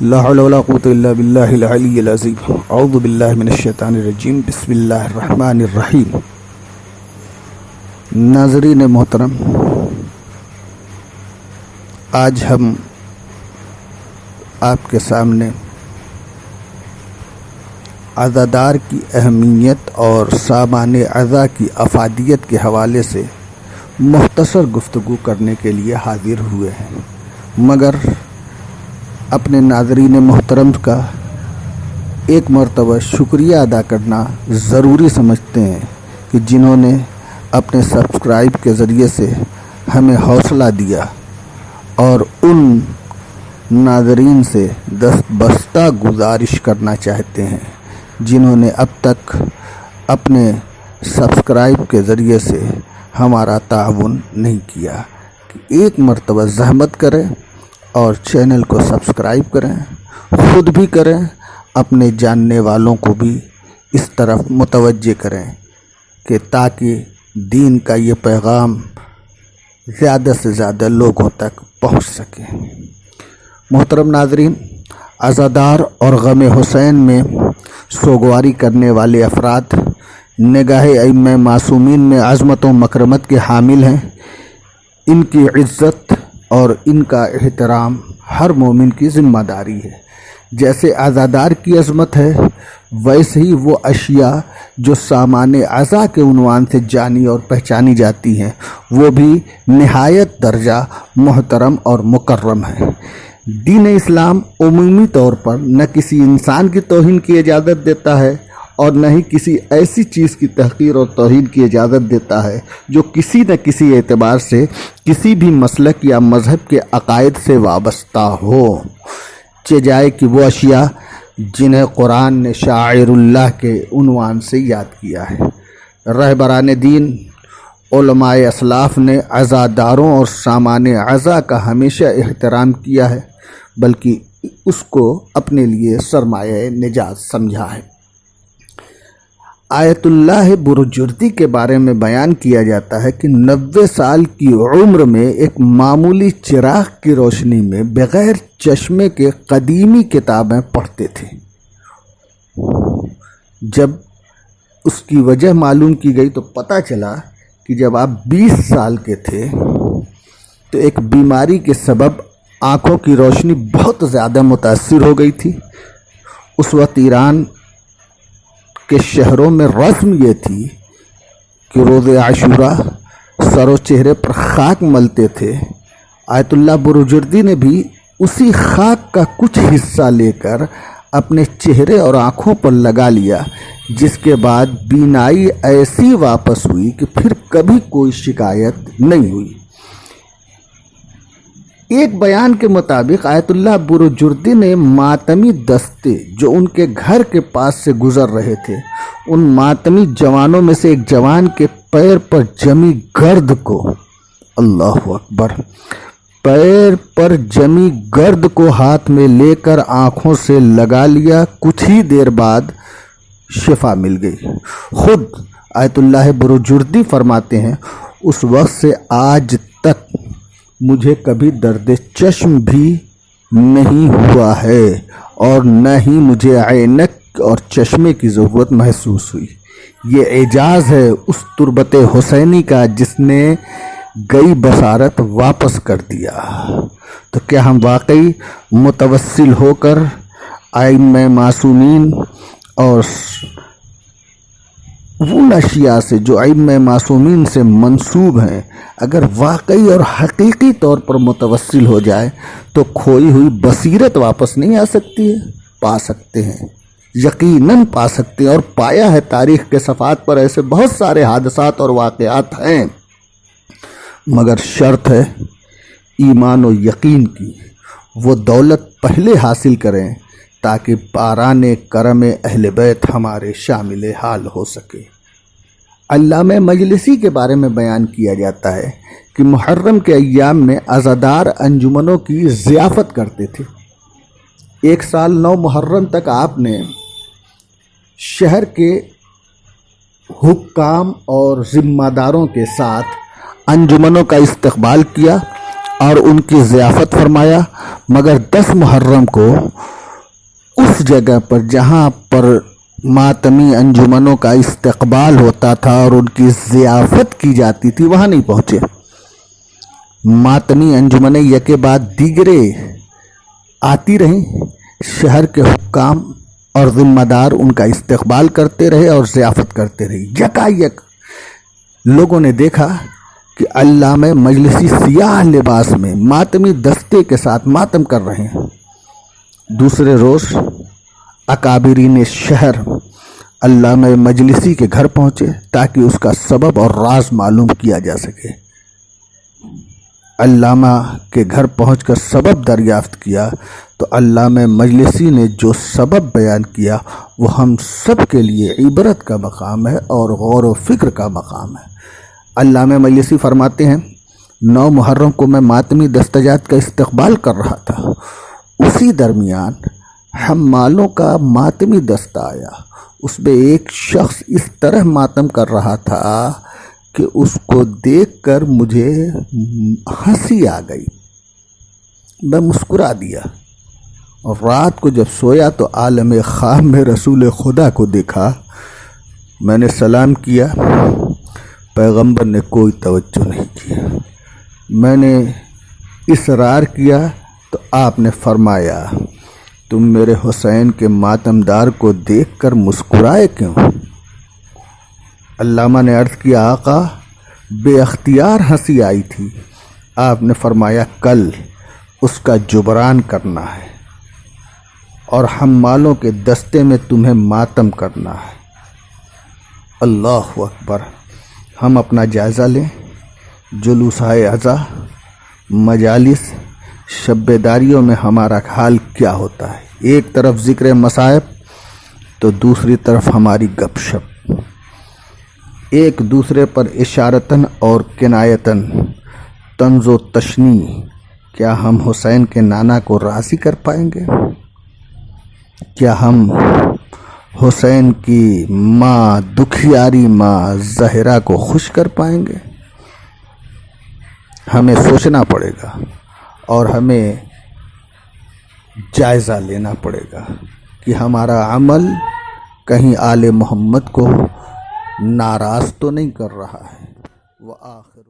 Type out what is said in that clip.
لا حول ولا قوة الا باللہ العلی العظیم۔ اعوذ باللہ من الشیطان الرجیم، بسم اللہ الرحمن الرحیم۔ ناظرین محترم، آج ہم آپ کے سامنے عزادار کی اہمیت اور سامان عزا کی افادیت کے حوالے سے مختصر گفتگو کرنے کے لیے حاضر ہوئے ہیں، مگر اپنے ناظرین محترم کا ایک مرتبہ شکریہ ادا کرنا ضروری سمجھتے ہیں کہ جنہوں نے اپنے سبسکرائب کے ذریعے سے ہمیں حوصلہ دیا، اور ان ناظرین سے دستبستہ گزارش کرنا چاہتے ہیں جنہوں نے اب تک اپنے سبسکرائب کے ذریعے سے ہمارا تعاون نہیں کیا کہ ایک مرتبہ زحمت کریں اور چینل کو سبسکرائب کریں، خود بھی کریں، اپنے جاننے والوں کو بھی اس طرف متوجہ کریں کہ تاکہ دین کا یہ پیغام زیادہ سے زیادہ لوگوں تک پہنچ سکے۔ محترم ناظرین، عزادار اور غم حسین میں سوگواری کرنے والے افراد نگاہ ائمہ معصومین میں عظمت و مکرمت کے حامل ہیں۔ ان کی عزت اور ان کا احترام ہر مومن کی ذمہ داری ہے۔ جیسے عزادار کی عظمت ہے، ویسے ہی وہ اشیاء جو سامان عزا کے عنوان سے جانی اور پہچانی جاتی ہیں وہ بھی نہایت درجہ محترم اور مکرم ہے۔ دین اسلام عمومی طور پر نہ کسی انسان کی توہین کی اجازت دیتا ہے اور نہ ہی کسی ایسی چیز کی تحقیر اور توہین کی اجازت دیتا ہے جو کسی نہ کسی اعتبار سے کسی بھی مسلک یا مذہب کے عقائد سے وابستہ ہو، چہ جائے کہ وہ اشیاء جنہیں قرآن نے شاعر اللہ کے عنوان سے یاد کیا ہے۔ رہبران دین، علماء اسلاف نے عزاداروں اور سامان عزا کا ہمیشہ احترام کیا ہے، بلکہ اس کو اپنے لیے سرمایہ نجات سمجھا ہے۔ آیت اللہ برجردی کے بارے میں بیان کیا جاتا ہے کہ 90 سال کی عمر میں ایک معمولی چراغ کی روشنی میں بغیر چشمے کے قدیمی کتابیں پڑھتے تھے۔ جب اس کی وجہ معلوم کی گئی تو پتہ چلا کہ جب آپ 20 سال کے تھے تو ایک بیماری کے سبب آنکھوں کی روشنی بہت زیادہ متاثر ہو گئی تھی۔ اس وقت ایران کے شہروں میں رسم یہ تھی کہ روز عاشوراء سر و چہرے پر خاک ملتے تھے۔ آیت اللہ برجردی نے بھی اسی خاک کا کچھ حصہ لے کر اپنے چہرے اور آنکھوں پر لگا لیا، جس کے بعد بینائی ایسی واپس ہوئی کہ پھر کبھی کوئی شکایت نہیں ہوئی۔ ایک بیان کے مطابق آیت اللہ برجردی نے ماتمی دستے جو ان کے گھر کے پاس سے گزر رہے تھے، ان ماتمی جوانوں میں سے ایک جوان کے پیر پر جمی گرد کو، اللہ اکبر، پیر پر جمی گرد کو ہاتھ میں لے کر آنکھوں سے لگا لیا۔ کچھ ہی دیر بعد شفا مل گئی۔ خود آیت اللہ برجردی فرماتے ہیں، اس وقت سے آج تک مجھے کبھی درد چشم بھی نہیں ہوا ہے اور نہ ہی مجھے عینک اور چشمے کی ضرورت محسوس ہوئی۔ یہ اعجاز ہے اس تربت حسینی کا جس نے گئی بصارت واپس کر دیا۔ تو کیا ہم واقعی متوسل ہو کر ائمہ معصومین اور ان اشیاء سے جو ائمہ معصومین سے منسوب ہیں اگر واقعی اور حقیقی طور پر متوسل ہو جائے تو کھوئی ہوئی بصیرت واپس نہیں آ سکتی ہے؟ پا سکتے ہیں، یقیناً پا سکتے ہیں، اور پایا ہے۔ تاریخ کے صفحات پر ایسے بہت سارے حادثات اور واقعات ہیں، مگر شرط ہے ایمان و یقین کی۔ وہ دولت پہلے حاصل کریں تاکہ باران کرم اہل بیت ہمارے شامل حال ہو سکے۔ علامہ مجلسی کے بارے میں بیان کیا جاتا ہے کہ محرم کے ایام میں عزادار انجمنوں کی ضیافت کرتے تھے۔ ایک سال 9 محرم تک آپ نے شہر کے حکام اور ذمہ داروں کے ساتھ انجمنوں کا استقبال کیا اور ان کی ضیافت فرمایا، مگر 10 محرم کو اس جگہ پر جہاں پر ماتمی انجمنوں کا استقبال ہوتا تھا اور ان کی ضیافت کی جاتی تھی وہاں نہیں پہنچے۔ ماتمی انجمنیں یکے بعد دیگرے آتی رہیں، شہر کے حکام اور ذمہ دار ان کا استقبال کرتے رہے اور ضیافت کرتے رہے۔ یکایک لوگوں نے دیکھا کہ علامہ مجلسی سیاہ لباس میں ماتمی دستے کے ساتھ ماتم کر رہے ہیں۔ دوسرے روز اکابرین شہر علامہ مجلسی کے گھر پہنچے تاکہ اس کا سبب اور راز معلوم کیا جا سکے۔ علامہ کے گھر پہنچ کر سبب دریافت کیا تو علامہ مجلسی نے جو سبب بیان کیا وہ ہم سب کے لیے عبرت کا مقام ہے اور غور و فکر کا مقام ہے۔ علامہ مجلسی فرماتے ہیں، 9 محرم کو میں ماتمی دستجات کا استقبال کر رہا تھا، اسی درمیان حمالوں کا ماتمی دستہ آیا۔ اس میں ایک شخص اس طرح ماتم کر رہا تھا کہ اس کو دیکھ کر مجھے ہنسی آ گئی، میں مسکرا دیا، اور رات کو جب سویا تو عالم خواب میں رسول خدا کو دیکھا۔ میں نے سلام کیا، پیغمبر نے کوئی توجہ نہیں کیا۔ میں نے اصرار کیا تو آپ نے فرمایا، تم میرے حسین کے ماتمدار کو دیکھ کر مسکرائے کیوں؟ علامہ نے عرض کیا، آقا بے اختیار ہنسی آئی تھی۔ آپ نے فرمایا، کل اس کا جبران کرنا ہے اور حمالوں کے دستے میں تمہیں ماتم کرنا ہے۔ اللہ اکبر۔ ہم اپنا جائزہ لیں، جلوسائے عزا، مجالس، شب بیداریوں میں ہمارا حال کیا ہوتا ہے۔ ایک طرف ذکر مصائب تو دوسری طرف ہماری گپ شپ، ایک دوسرے پر اشارتاً اور کنایتاً طنز و تشنیع۔ کیا ہم حسین کے نانا کو راضی کر پائیں گے؟ کیا ہم حسین کی ماں دکھیاری ماں زہرا کو خوش کر پائیں گے؟ ہمیں سوچنا پڑے گا اور ہمیں جائزہ لینا پڑے گا کہ ہمارا عمل کہیں آل محمد کو ناراض تو نہیں کر رہا ہے۔ وآخر